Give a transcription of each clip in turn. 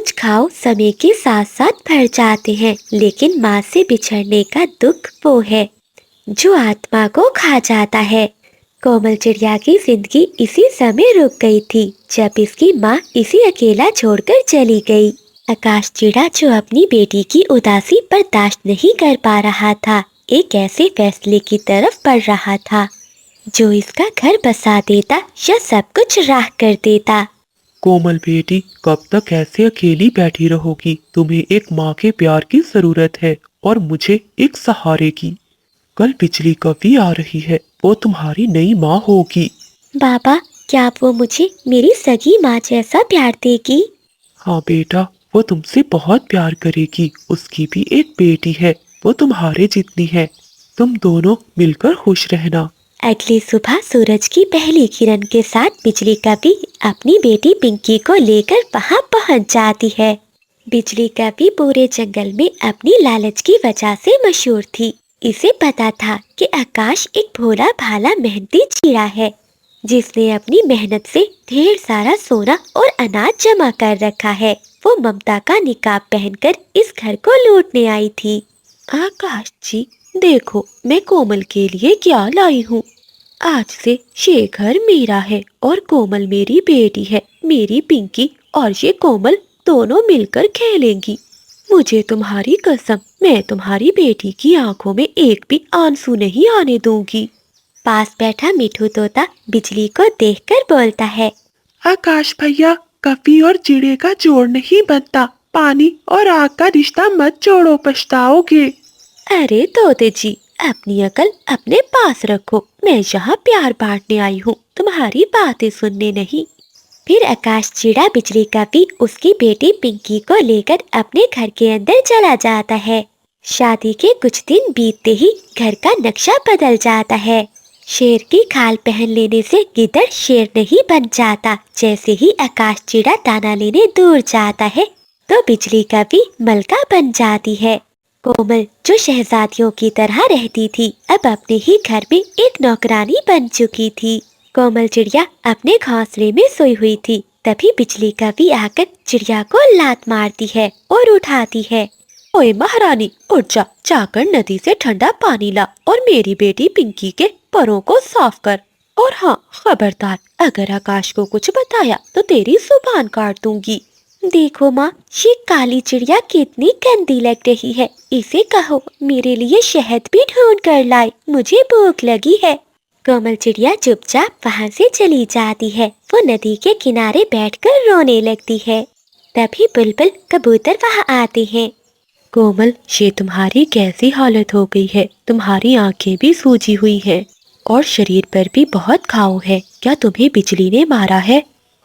کچھ کھاؤ سمے کے ساتھ ساتھ بڑھ جاتے ہیں، لیکن ماں سے بچھڑنے کا دکھ وہ ہے جو آتما کو کھا جاتا ہے۔ کومل چڑیا کی زندگی اسی سمے رک گئی تھی جب اس کی ماں اسے اکیلا چھوڑ کر چلی گئی۔ آکاش چڑا جو اپنی بیٹی کی اداسی برداشت نہیں کر پا رہا تھا، ایک ایسے فیصلے کی طرف بڑھ رہا تھا جو اس کا گھر بسا دیتا یا سب کچھ راہ کر دیتا۔ کومل بیٹی، کب تک ایسے اکیلی بیٹھی رہو گی؟ تمہیں ایک ماں کے پیار کی ضرورت ہے اور مجھے ایک سہارے کی۔ کل بجلی کبھی آ رہی ہے، وہ تمہاری نئی ماں ہوگی۔ بابا، کیا وہ مجھے میری سگی ماں جیسا پیار دے گی؟ ہاں بیٹا، وہ تم سے بہت پیار کرے گی۔ اس کی بھی ایک بیٹی ہے، وہ تمہارے جتنی ہے۔ تم دونوں مل کر خوش رہنا۔ اگلی صبح سورج کی پہلی کرن کے ساتھ بجلی کبھی اپنی بیٹی پنکی کو لے کر وہاں پہنچ جاتی ہے۔ بجلی کبھی پورے جنگل میں اپنی لالچ کی وجہ سے مشہور تھی۔ اسے پتا تھا کہ آکاش ایک بھولا بھالا محنتی چڑیا ہے جس نے اپنی محنت سے ڈھیر سارا سونا اور اناج جمع کر رکھا ہے۔ وہ ممتا کا نقاب پہن کر اس گھر کو لوٹنے آئی تھی۔ آکاش جی، دیکھو میں کومل کے لیے کیا لائی ہوں۔ آج سے یہ گھر میرا ہے اور کومل میری بیٹی ہے۔ میری پنکی اور یہ کومل دونوں مل کر کھیلیں گی۔ مجھے تمہاری قسم، میں تمہاری بیٹی کی آنکھوں میں ایک بھی آنسو نہیں آنے دوں گی۔ پاس بیٹھا میٹھو طوطا بجلی کو دیکھ کر بولتا ہے، آکاش بھیا، کپی اور چڑے کا جوڑ نہیں بنتا۔ پانی اور آگ کا رشتہ مت جوڑو، پچھتاؤ گے۔ ارے طوطے جی، اپنی عقل اپنے پاس رکھو، میں یہاں پیار بانٹنے آئی ہوں، تمہاری باتیں سننے نہیں۔ پھر آکاش چڑا بجلی کبھی اس کی بیٹی پنکی کو لے کر اپنے گھر کے اندر چلا جاتا ہے۔ شادی کے کچھ دن بیتتے ہی گھر کا نقشہ بدل جاتا ہے۔ شیر کی کھال پہن لینے سے گدڑ شیر نہیں بن جاتا۔ جیسے ہی آکاش چڑا دانا لینے دور جاتا ہے تو بجلی کبھی ملکہ بن جاتی ہے۔ کومل جو شہزادیوں کی طرح رہتی تھی اب اپنے ہی گھر میں ایک نوکرانی بن چکی تھی۔ کومل چڑیا اپنے گھونسلے میں سوئی ہوئی تھی، تبھی بجلی کبھی آ کر چڑیا کو لات مارتی ہے اور اٹھاتی ہے۔ اوے مہارانی، اٹھ جا، جا کر ندی سے ٹھنڈا پانی لا اور میری بیٹی پنکی کے پروں کو صاف کر۔ اور ہاں، خبردار، اگر آکاش کو کچھ بتایا تو تیری زبان کاٹ دوں گی۔ دیکھو ماں، یہ کالی چڑیا کتنی گندی لگ رہی ہے، اسے کہو میرے لیے شہد بھی ڈھونڈ کر لائے، مجھے بھوک لگی ہے۔ کومل چڑیا چپ چاپ وہاں سے چلی جاتی ہے۔ وہ ندی کے کنارے بیٹھ کر رونے لگتی ہے۔ تبھی بلبل کبوتر وہاں آتے ہیں۔ کومل، یہ تمہاری کیسی حالت ہو گئی ہے؟ تمہاری آنکھیں بھی سوجی ہوئی ہیں اور شریر پر بھی بہت گھاؤ ہے۔ کیا تمہیں بجلی نے مارا ہے؟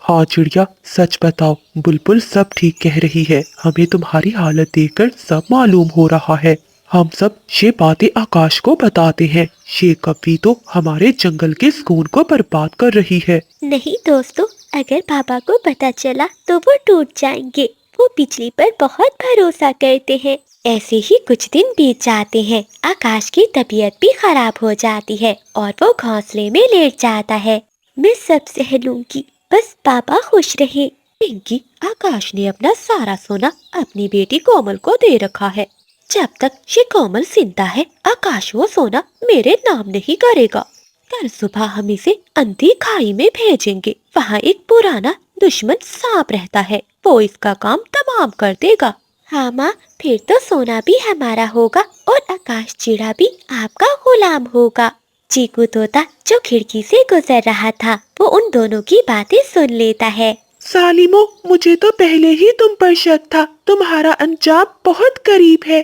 ہاں چڑیا، سچ بتاؤ، بلبل سب ٹھیک کہہ رہی ہے۔ ہمیں تمہاری حالت دیکھ کر سب معلوم ہو رہا ہے۔ ہم سب یہ باتیں آکاش کو بتاتے ہیں۔ یہ کبھی تو ہمارے جنگل کے سکون کو برباد کر رہی ہے۔ نہیں دوستو، اگر پاپا کو پتا چلا تو وہ ٹوٹ جائیں گے۔ وہ بجلی پر بہت بھروسہ کرتے ہیں۔ ایسے ہی کچھ دن بیت جاتے ہیں۔ آکاش کی طبیعت بھی خراب ہو جاتی ہے اور وہ گھونسلے میں لیٹ جاتا ہے۔ میں سب سہ لوں گی، بس پاپا خوش رہے۔ پنکی، آکاش نے اپنا سارا سونا اپنی بیٹی کومل کو دے رکھا ہے۔ جب تک یہ کومل زندہ ہے، آکاش وہ سونا میرے نام نہیں کرے گا۔ کل صبح ہم اسے اندھی کھائی میں بھیجیں گے۔ وہاں ایک پرانا دشمن سانپ رہتا ہے، وہ اس کا کام تمام کر دے گا۔ ہاں ماں، پھر تو سونا بھی ہمارا ہوگا اور آکاش چڑا بھی آپ کا غلام ہوگا۔ چیکو طوطا جو کھڑکی سے گزر رہا تھا وہ ان دونوں کی باتیں سن لیتا ہے۔ سالمو، مجھے تو پہلے ہی تم پر شک تھا، تمہارا انجام بہت قریب ہے۔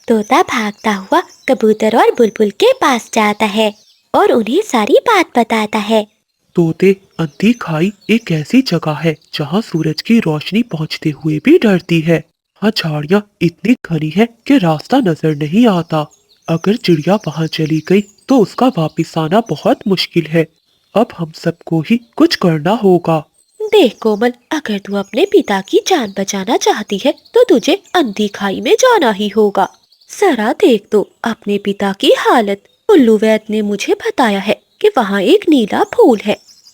طوطا بھاگتا ہوا کبوتر اور بلبل کے پاس جاتا ہے اور انہیں ساری بات بتاتا ہے۔ طوطے، اندھی کھائی ایک ایسی جگہ ہے جہاں سورج کی روشنی پہنچتے ہوئے بھی ڈرتی ہے۔ ہاں، جھاڑیاں اتنی گھنی ہے کہ راستہ نظر نہیں آتا۔ اگر چڑیا وہاں چلی گئی تو اس کا واپس آنا بہت مشکل ہے۔ اب ہم سب کو ہی کچھ کرنا ہوگا۔ دیکھ کومل، اگر تو اپنے پتا کی جان بچانا چاہتی ہے تو تجھے اندھی کھائی میں جانا ہی ہوگا۔ ذرا دیکھ تو اپنے پتا کی حالت۔ الو وید نے مجھے بتایا ہے کہ وہاں ایک نیلا پھول ہے۔